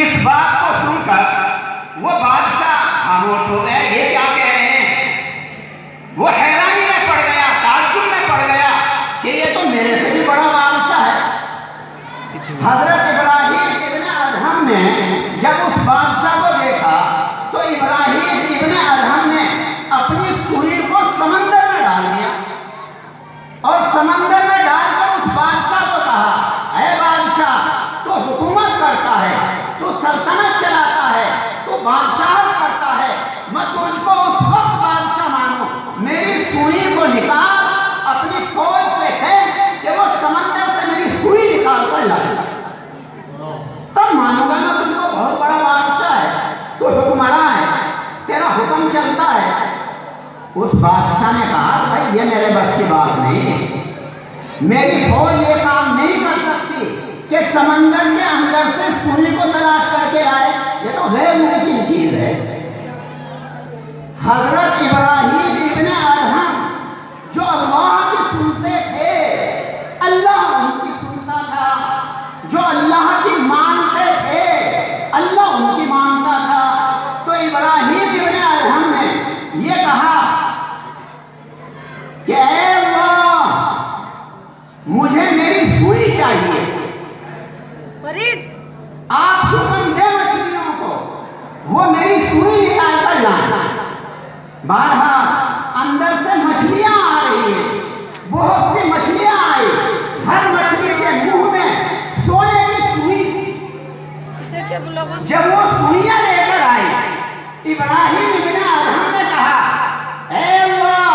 इस बात को सुनकर वो बादशाह खामोश हो गया। ये क्या कह रहे हैं? वो हैरानी में पड़ गया, ताज्जुब में पड़ गया कि ये तो मेरे से भी बड़ा बादशाह है। हजरत इब्राहिम इब्न अदहम ने जब उस बादशाह को देखा तो इब्राहिम इब्न अदहम ने अपनी सुई को समंदर में डाल दिया और समंदर में डालकर उस बादशाह को कहा, ऐ बादशाह, तो हुकूमत करता है, तू सल्तनत चलाता है, तू बादशाह करता है, मैं तुझको उस वक्त बादशाह मानूं, मेरी सुई को निकाल, अपनी फौज से कह कि वो समंदर से मेरी सुई निकाल कर लाए, तब मानूंगा मैं तुझको बहुत बड़ा बादशाह है, तू हुक्मरान है, तेरा हुक्म चलता है। उस बादशाह ने कहा, भाई ये मेरे बस की बात नहीं है, मेरी फौज ये काम नहीं कर सकती कि समंदर के अंदर से सुई को तलाश करके लाए, ये तो गैर मुमकिन चीज है। हजरत इब्राहिम इब्न अदहम जो अल्लाह की सुनते थे, अल्लाह उनकी सुनता था, जो अल्लाह की मानते थे, अल्लाह उनकी मानता था। तो इब्राहिम इब्न अदहम ने ये कहा कि ऐ अल्लाह, मुझे मेरी सुई चाहिए, फरीद आप हुक्म दे मछलियों को वो मेरी सुई निकाल कर लाना। बारहा अंदर से मछलियां आ रही हैं, बहुत सी मछलियां आई, हर मछली के मुंह में सोने की सुई। जब वो सुइयां लेकर आई, इब्राहिम इब्न अदहम ने कहा, ऐ अल्लाह,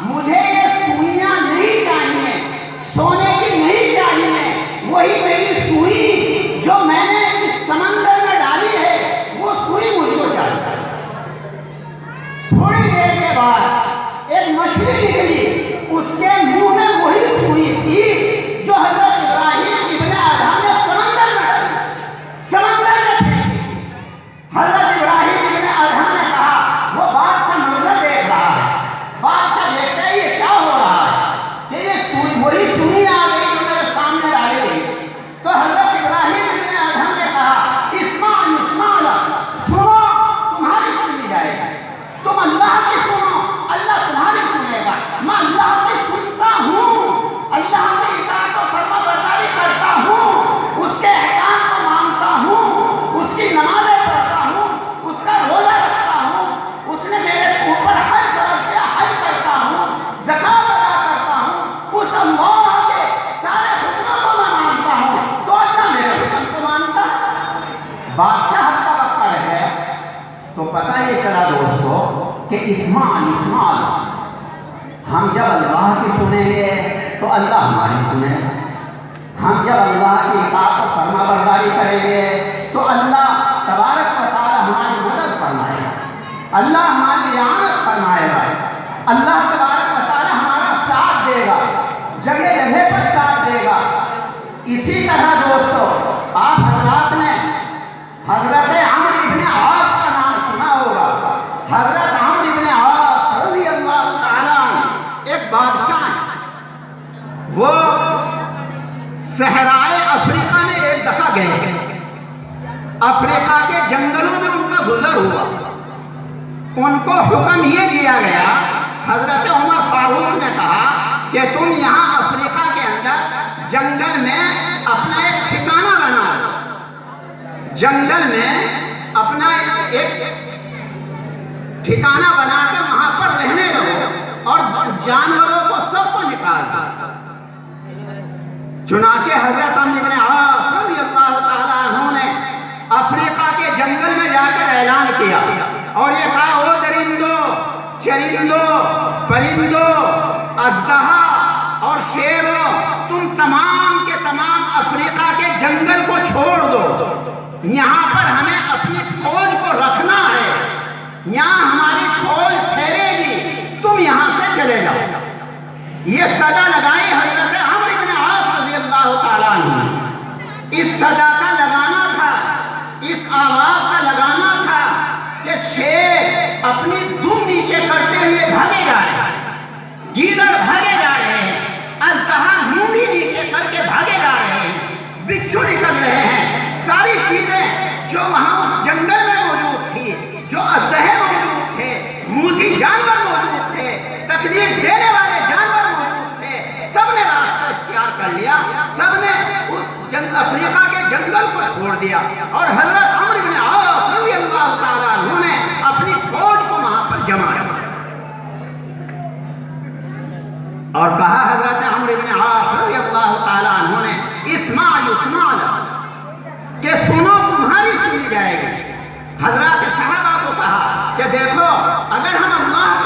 मुझे ये सुइयां नहीं चाहिए, सोने की नहीं चाहिए, वही मेरी सुई जो मैंने इस समंदर में डाली है, वो सुई मुझको चाहिए। थोड़ी देर के बाद एक मछली निकली, उसके मुंह में वही सुई थी जो हजरत इब्राहिम इब्न अदहम ने समंदर में फेंकी थी। हजरत इब्राहिम इब्न अदहम ने कहा, वो बादशाह मंजर देख रहा है, बादशाह देखता है ये क्या हो रहा है कि ये सुई, वही सुई आ गई जो मेरे सामने डाली गई। तो हजरत इब्राहिम इब्न अदहम ने कहा, इस्माइल इस्माइल, सुनो, तुम्हारी सुनी जाएगी, तुम अल्लाह की सुनो, अल्लाह तुम्हारी सुनेगा। मैं अल्लाह की सुनता हूँ, अल्लाह की इताअत और फरमाबरदारी करता हूँ, उसके अहकाम को मानता हूँ, उसकी नमाज़ें पढ़ता हूँ, उसका रोज़ा रखता हूँ, उसने मेरे ऊपर हज फर्ज किया, हज करता हूँ, ज़कात अदा करता हूँ, उस अल्लाह के सारे हुक्मों को मैं मानता हूँ, तो अल्लाह मेरे हुक्म को मानता। बादशाह हक्का बक्का रह गया। तो पता ये चला दोस्तों कि इस्माइल इस्माइल, हम जब अल्लाह की सुनेंगे तो अल्लाह हमारी सुनेगा, हम जब अल्लाह की इताअत और फरमाबरदारी करेंगे तो अल्लाह तबारक व तआला हमारी मदद फरमाएगा, अल्लाह हमारी इआनत फरमाएगा, अल्लाह तबारक व तआला हमारा साथ देगा, जगह जगह पर साथ देगा। इसी तरह दोस्तों आप हजरात ने हजरत अम्र इब्न आस का नाम सुना होगा। हजरत अम्र इब्न आस रज़ी अल्लाह तआला एक बादशाह है। वो सहराए अफ्रीका में एक दफा गए, अफ्रीका के जंगलों में उनका गुजर हुआ। उनको हुक्म ये दिया गया, हजरत उमर फारूक ने कहा कि तुम यहाँ अफ्रीका के अंदर जंगल में अपना एक ठिकाना बना लो, जंगल में अपना एक ठिकाना बनाकर वहां पर रहने लगो और जानवरों को सबको निकाल दो। चुनाचे हजरत अम्र इब्न आस रज़ी अल्लाह तआला अन्हु ने अफ्रीका के जंगल में जाकर ऐलान किया और ये कहा, ओ दरिंदों, चरिंदों, परिंदों, अज़दहा और शेरों, तुम तमाम के तमाम अफ्रीका के जंगल को छोड़ दो, यहाँ पर हमें अपनी फौज को रखना है, यहाँ हमारी फौज ठहरेगी, तुम यहाँ से चले जाओ। ये सजा लगाई हजरत अम्र इब्न आस रज़ी अल्लाह तआला अन्हु। इस सजा का लगाना था, इस आवाज का लगाना था कि शेर अपनी दुम नीचे करते हुए भागे जा रहे हैं, गीदड़ भागे जा रहे हैं, अज़दहा मुंह अफ्रीका के जंगल को छोड़ दिया और हजरत अम्र इब्न आस रज़ियल्लाहु ताला अन्हु ने अपनी फौज को वहां पर जमाया और कहा, हजरत अम्र इब्न आस रज़ियल्लाहु ताला अन्हु ने इस्माइल के सुनो, तुम्हारी सुनी जाएगी। हजरत सहाबा को कहा कि देखो, अगर हम अल्लाह